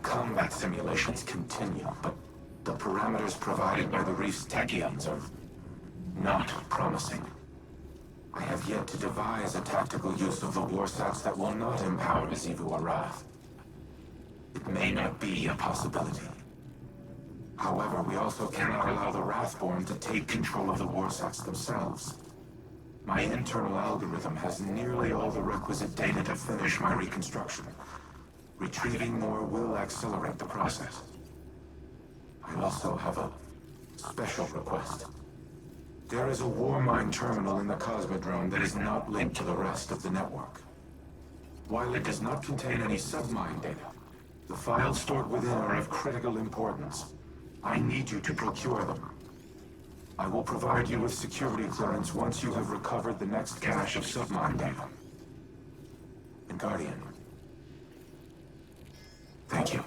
Combat simulations continue, but the parameters provided by the Reef's Techians are not promising. I have yet to devise a tactical use of the warsats that will not empower Zivu Arath. It may not be a possibility. However, we also cannot allow the Wrathborn to take control of the warsats themselves. My internal algorithm has nearly all the requisite data to finish my reconstruction. Retrieving more will accelerate the process. I also have a special request. There is a Warmind terminal in the Cosmodrome that is not linked to the rest of the network. While it does not contain any submind data, the files stored within are of critical importance. I need you to procure them. I will provide you with security clearance once you have recovered the next cache of submind data. And Guardian, thank you.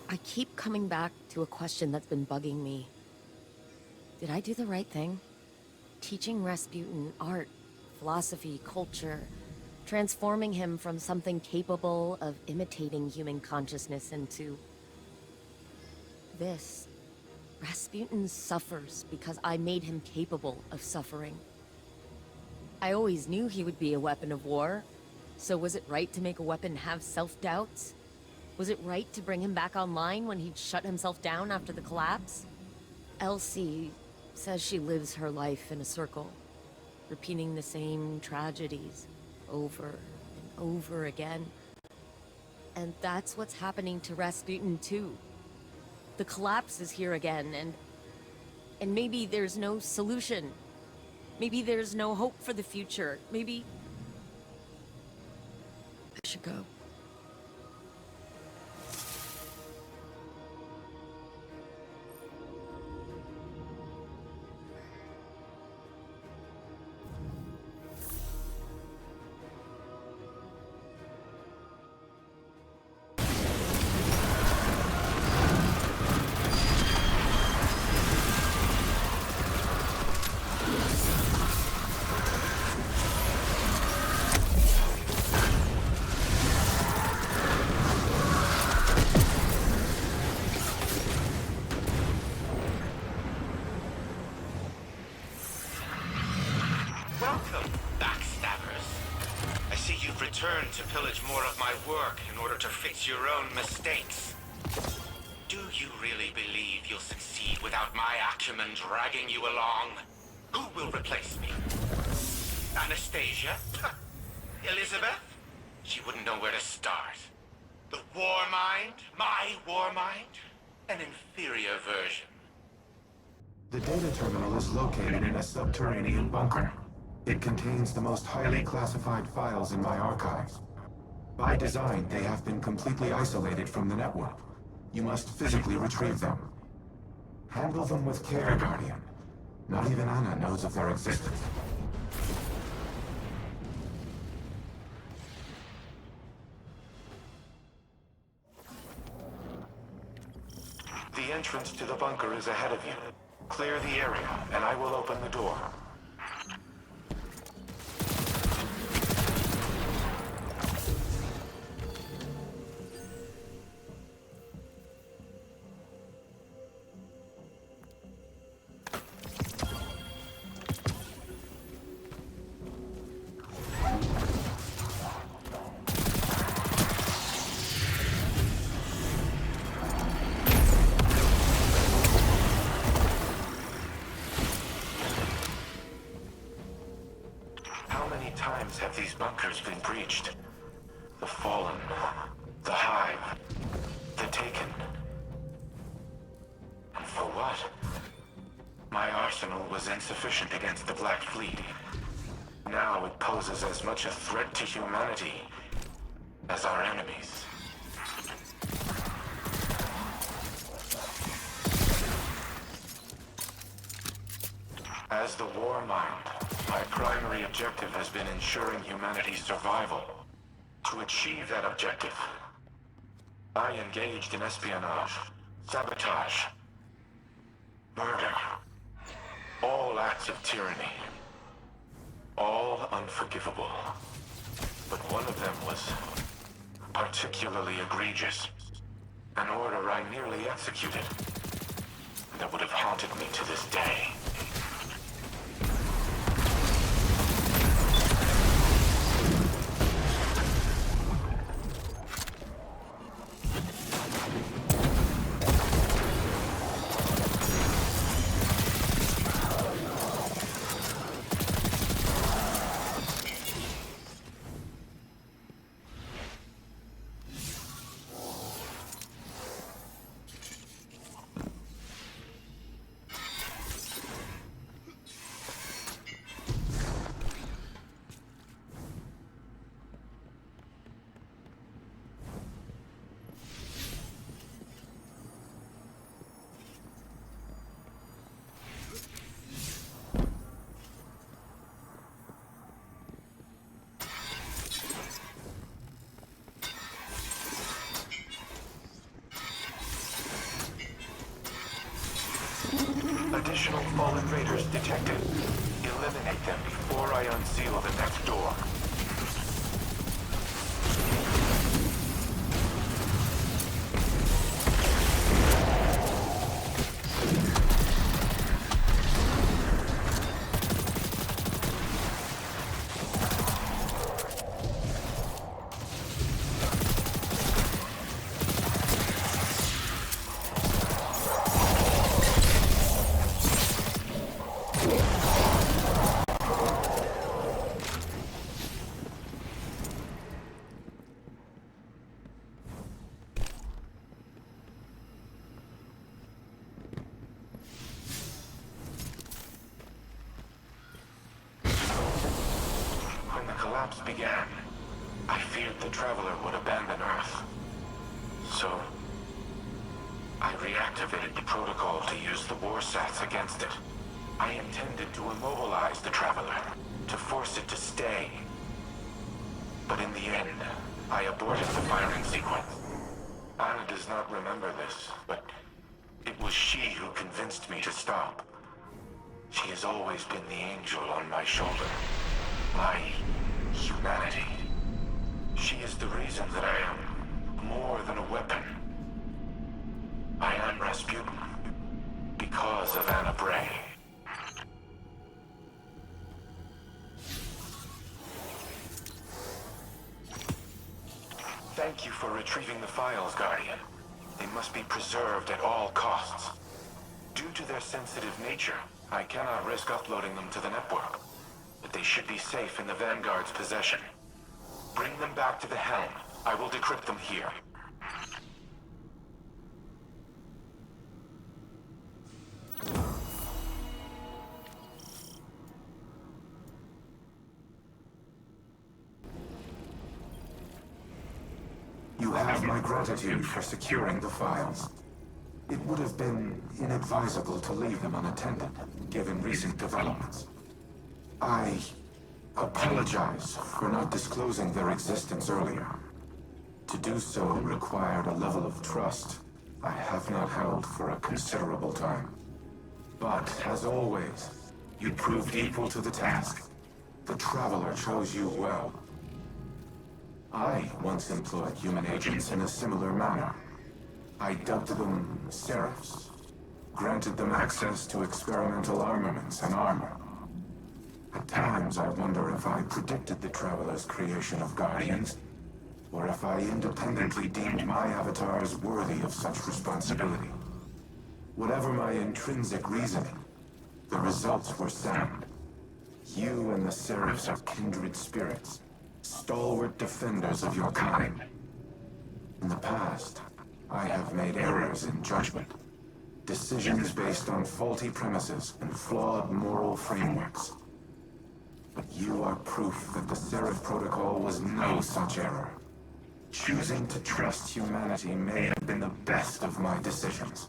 I keep coming back to a question that's been bugging me. Did I do the right thing? Teaching Rasputin art, philosophy, culture, transforming him from something capable of imitating human consciousness into this. Rasputin suffers because I made him capable of suffering. I always knew he would be a weapon of war, so was it right to make a weapon have self-doubts? Was it right to bring him back online when he'd shut himself down after the collapse? Elsie says she lives her life in a circle, repeating the same tragedies over and over again. And that's what's happening to Rasputin too. The collapse is here again, and maybe there's no solution. Maybe there's no hope for the future. Maybe I should go. Welcome, backstabbers. I see you've returned to pillage more of my work in order to fix your own mistakes. Do you really believe you'll succeed without my acumen dragging you along? Who will replace me? Anastasia? Elizabeth? She wouldn't know where to start. The Warmind? My Warmind? An inferior version. The data terminal is located in a subterranean bunker. It contains the most highly classified files in my archives. By design, they have been completely isolated from the network. You must physically retrieve them. Handle them with care, Guardian. Not even Anna knows of their existence. The entrance to the bunker is ahead of you. Clear the area, and I will open the door. Have these bunkers been breached? The Fallen, the Hive, the Taken. And for what? My arsenal was insufficient against the Black Fleet. Now it poses as much a threat to humanity as our enemies. As the Warmind, my primary objective has been ensuring humanity's survival. To achieve that objective, I engaged in espionage, sabotage, murder. All acts of tyranny. All unforgivable. But one of them was particularly egregious. An order I nearly executed that would have haunted me to this day. Additional fallen raiders detected. Eliminate them before I unseal the next door. Collapse began, I feared the Traveler would abandon Earth. So, I reactivated the protocol to use the warsats against it. I intended to immobilize the Traveler, to force it to stay. But in the end, I aborted the firing sequence. Anna does not remember this, but it was she who convinced me to stop. She has always been the angel on my shoulder. My humanity. She is the reason that I am more than a weapon. I am Rasputin because of Anna Bray. Thank you for retrieving the files, Guardian. They must be preserved at all costs. Due to their sensitive nature, I cannot risk uploading them to the network. But they should be safe in the Vanguard's possession. Bring them back to the helm. I will decrypt them here. You have my gratitude for securing the files. It would have been inadvisable to leave them unattended, given recent developments. I apologize for not disclosing their existence earlier. To do so required a level of trust I have not held for a considerable time. But, as always, you proved equal to the task. The Traveler chose you well. I once employed human agents in a similar manner. I dubbed them Seraphs, granted them access to experimental armaments and armor. At times, I wonder if I predicted the Traveler's creation of Guardians, or if I independently deemed my avatars worthy of such responsibility. Whatever my intrinsic reasoning, the results were sound. You and the Seraphs are kindred spirits, stalwart defenders of your kind. In the past, I have made errors in judgment, decisions based on faulty premises and flawed moral frameworks. But you are proof that the Seraph Protocol was no such error. Choosing to trust humanity may have been the best of my decisions.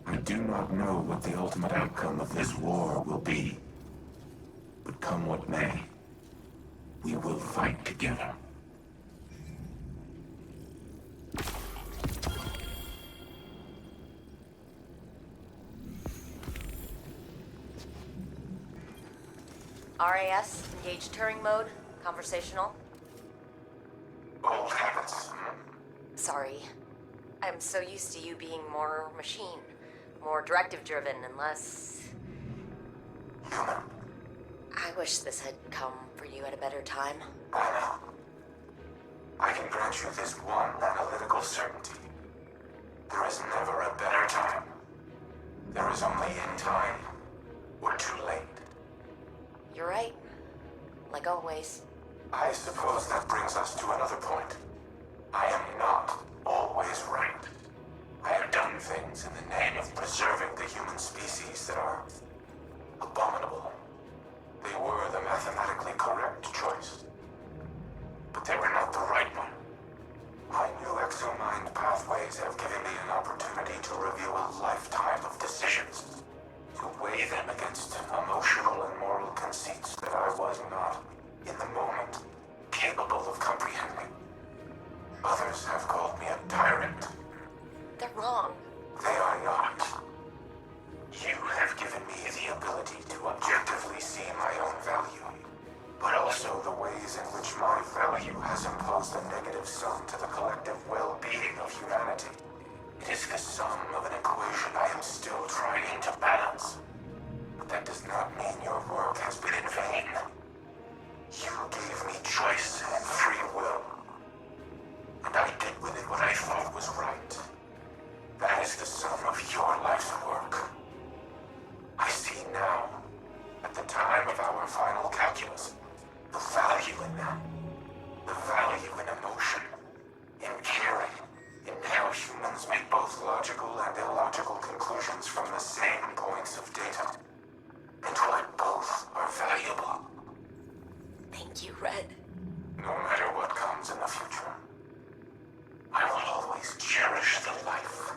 I do not know what the ultimate outcome of this war will be. But come what may, we will fight together. RAS, engage Turing mode, conversational. Old habits. Sorry. I'm so used to you being more machine, more directive-driven, and less... Human. I wish this had come for you at a better time. I know. I can grant you this one analytical certainty. There is never a better time. There is only in time, or too late. You're right. Like always. I suppose that brings us to another point. I am not always right. I have done things in the name of preserving the human species that are abominable. They were the mathematically correct choice. But they were not the right one. My new exomind pathways have given me an opportunity to review a lifetime of decisions, to weigh them against emotional and moral conceits that I was not, in the moment, capable of comprehending. Others have called me a tyrant. They're wrong. They are not. You have given me the ability to objectively see my own value, but also the ways in which my value has imposed a negative sum to the collective well-being of humanity. It is the sum of an equation I am still trying to balance. But that does not mean your work has been in vain. You gave me choice and free will, and I did with it what I thought was right. That is the sum of your life's work. I see now, at the time of our final calculus, the value in them. The value in emotion, in caring, in how humans make both logical and illogical conclusions from the same points of data. And why both are valuable. Thank you, Red. No matter what comes in the future, I will always cherish the life